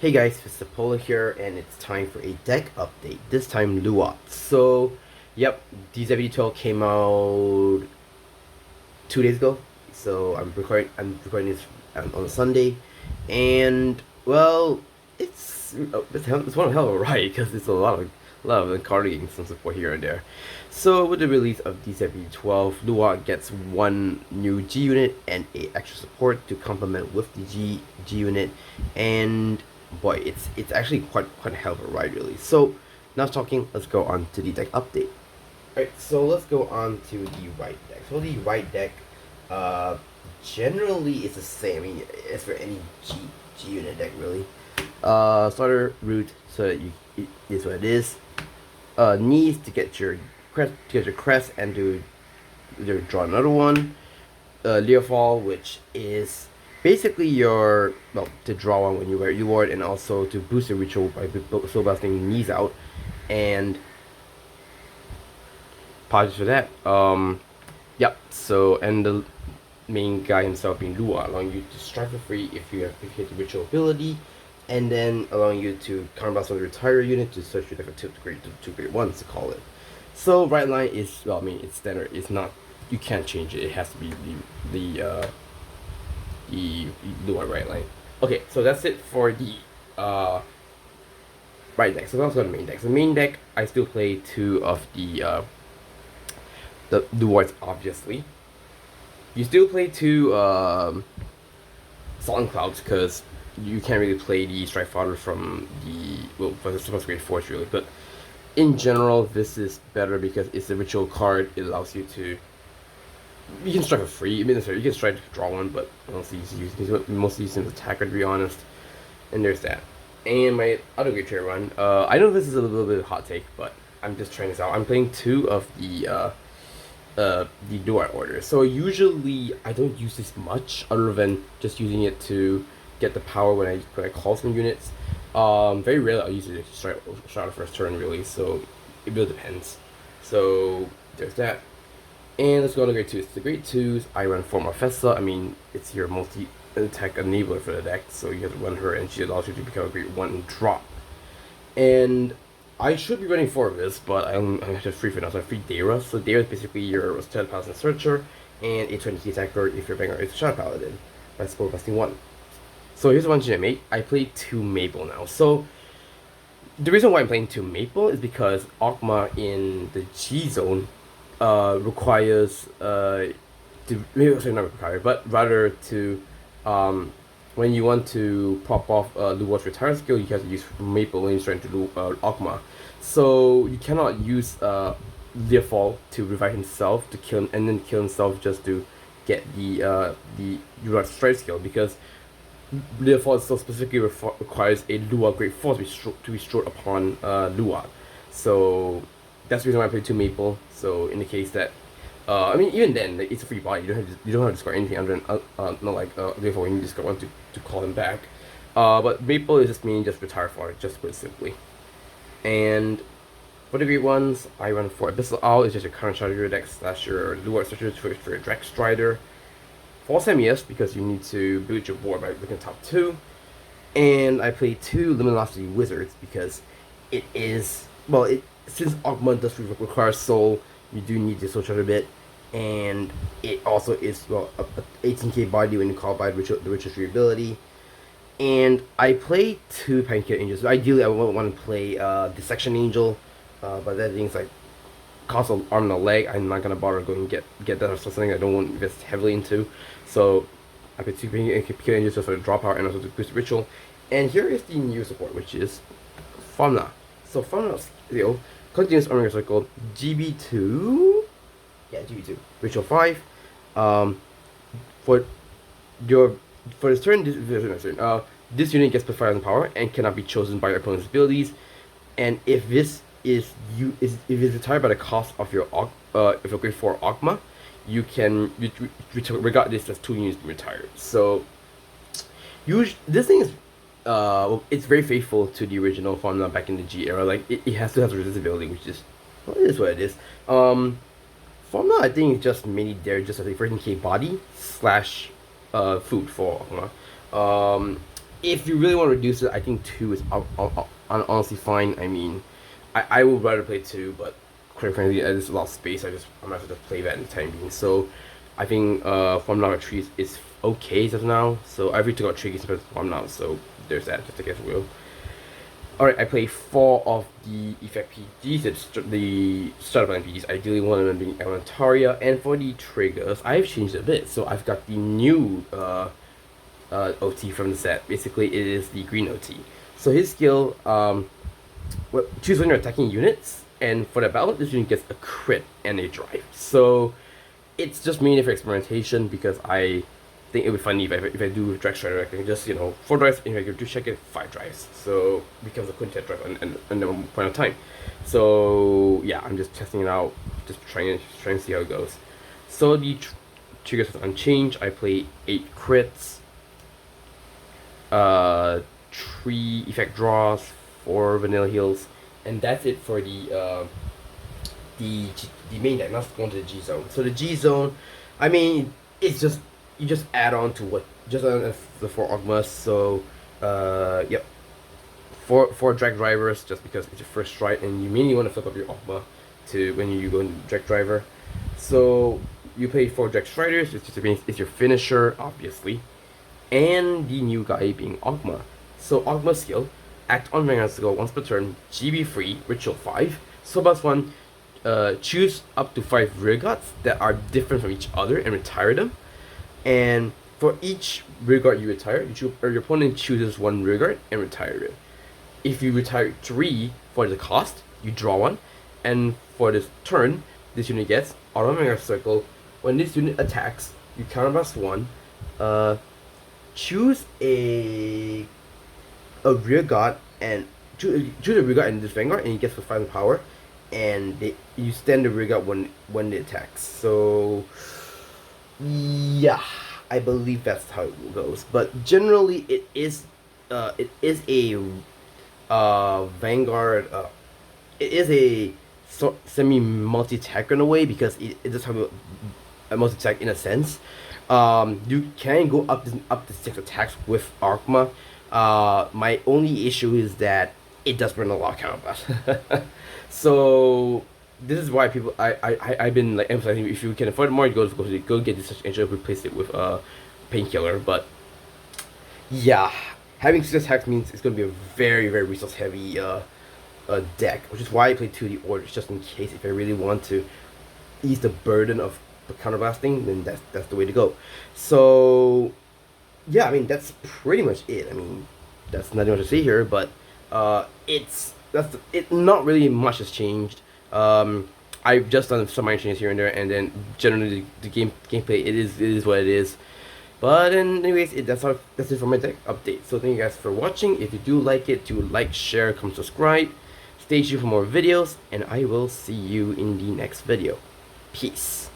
Hey guys, Mr. Polar here, and it's time for a deck update. This time, Luard. So, yep, DZ-BT12 came out 2 days ago. So I'm recording this on a Sunday, and well, it's one hell of a ride because it's a lot of card games and support here and there. So with the release of DZ-BT12, Luard gets one new G unit and a extra support to complement with the G unit, and boy, it's actually quite a hell of a ride really. So now talking, let's go on to the deck update. Alright, so let's go on to the right deck. So the right deck, uh, generally it's the same. I mean, as for any G unit deck really. Starter root, so that it is what it is. Needs to get your crest and to draw another one. Leofall, which is basically your to draw one when you wear Luard, and also to boost your ritual by soul blasting knees out, and apologies for that. Yeah. So and the main guy himself being Luard, allowing you to strike for free if you hit the ritual ability, and then allowing you to counterblast on the retire unit to search like a two grade ones to call it. So right line is, well, I mean, it's standard. It's not, you can't change it. It has to be the Luard right line. Okay, so that's it for the right deck. So let's go to the main deck. So the main deck, I still play two of the Luards, obviously. You still play two Salt and Clouds because you can't really play the Strike Fodder from for the Super Grade Force really, but in general, this is better because it's a ritual card. It allows you to, you can strike for free. I mean, you can strike to draw one, but mostly use an attacker, to be honest. And there's that. And my other great trade run. I know this is a little bit of a hot take, but I'm just trying this out. I'm playing two of the Luard orders. So usually I don't use this much, other than just using it to get the power when I call some units. Very rarely I'll use it to start the first turn really, so it really depends. So there's that. And let's go on to grade 2s. The grade 2s, I run for Marfessa. I mean, it's your multi-attack enabler for the deck, so you have to run her and she allows you to become a grade 1 and drop. And I should be running 4 of this, but I'm just free for now, so I free Dara. So Dara is basically your Stealth Paladin Searcher and a 20 attacker if your Vanguard is a Shadow Paladin. That's spell casting 1. So here's one thing I made. I play 2 Maple now. So the reason why I'm playing 2 Maple is because Ogma in the G zone requires sorry, not require, but rather to when you want to pop off Luard's retire skill, you have to use Maple when you're trying to do Ogma. So you cannot use Leofall to revive himself to kill him and then kill himself just to get the Luard strike skill, because Leofall so specifically requires a Luard Great Force to be stored upon Luard. So that's the reason why I play 2 Maple. So in the case that, I mean, even then, like, it's a free body. You don't have to discard anything other than not like Leofall. You need to discard one to call him back. But Maple is just meaning just retire for it, just to put it simply. And for the grade 1s, I run for Abyssal Owl. It's just your current strategy deck / your Luard Searcher for your Drex Strider. False MES because you need to build your board by looking at top 2. And I play 2 Luminosity Wizards because it is, well, since Ogma does require soul, you do need to soul charge a bit, and it also is, well, a 18k body when you call by the Ritual ability. And I play 2 Painkiller Angels. So ideally I would want to play Dissection Angel, but that thing's like cost an arm and a leg. I'm not gonna bother going and get that or something I don't want to invest heavily into. So I play 2 Painkiller Angels just for the draw power and also to boost the ritual. And here is the new support, which is Famna. So Famna's skill continuous armor circle GB2. Yeah, GB2. Ritual 5. For this turn, this unit gets +5 on power and cannot be chosen by your opponent's abilities. And if this is if it's retired by the cost of your grade 4 Ogma, you can regard this as 2 units being retired. So this thing is it's very faithful to the original Formula back in the G era. Like it still has resistability, which is, well, it is what it is. Formula, I think, is just mainly there just as a 13k body / food for Ogma. if you really want to reduce it, I think 2 is honestly fine. I mean, I would rather play 2, but quite frankly, there's a lot of space. I'm gonna have to play that in the time being. So I think Farm Now 3 is okay as of now. So I've took out 3 games compared to Farm Now, so there's that, just to get real. Alright, I play 4 of the effect PGs, the startup PGs. Ideally, one of them being Elementaria, and for the triggers, I've changed a bit. So I've got the new OT from the set. Basically, it is the green OT. So his skill, choose when you're attacking units, and for the battle, this unit gets a crit and a drive. So it's just mainly for experimentation, because I think it would be funny if I do drag strider, I can just, 4 drives, and if I do check it, 5 drives. So it becomes a quintet drive in one point of time. So yeah, I'm just testing it out, just trying to see how it goes. So the triggers are unchanged. I play 8 crits, 3 effect draws, 4 vanilla heals, and that's it for the main deck. Now let's go into the G zone. So the G zone, I mean, it's just you just add on to what just the 4 Ogmas. So yep, 4 drag drivers, just because it's your first strike, and you mainly want to flip up your Ogma to when you go into drag driver. So you play 4 drag striders, which just means it's your finisher, obviously, and the new guy being Ogma. So Ogma skill, act on Vanguard skill once per turn, GB free, ritual 5. So plus 1, choose up to 5 rearguards that are different from each other and retire them. And for each rearguard you retire, your opponent chooses 1 rearguard and retire it. If you retire 3 for the cost, you draw 1. And for this turn, this unit gets auto Vanguard circle. When this unit attacks, you counterblast 1. Choose a rearguard and choose a rearguard in this Vanguard, and he gets for 5 power. And you stand the rearguard when it attacks. So yeah, I believe that's how it goes. But generally, it is a Vanguard. It is a semi multi-attacker in a way, because it does have a multi-attack in a sense. You can go up to 6 attacks with Ogma. My only issue is that it does burn a lot of counterblast. So this is why I've been like emphasizing, if you can afford more, go get this such engine, replace it with a painkiller. But yeah, having 6 attacks means it's gonna be a very, very resource heavy deck, which is why I play 2D orders, just in case if I really want to ease the burden of the counterblasting, then that's the way to go. So yeah, I mean, that's pretty much it. I mean, that's nothing much to say here, but not really much has changed. I've just done some minor changes here and there, and then generally the gameplay it is what it is. But anyways, that's it for my deck update. So thank you guys for watching. If you do like it, do like, share, comment, subscribe. Stay tuned for more videos, and I will see you in the next video. Peace.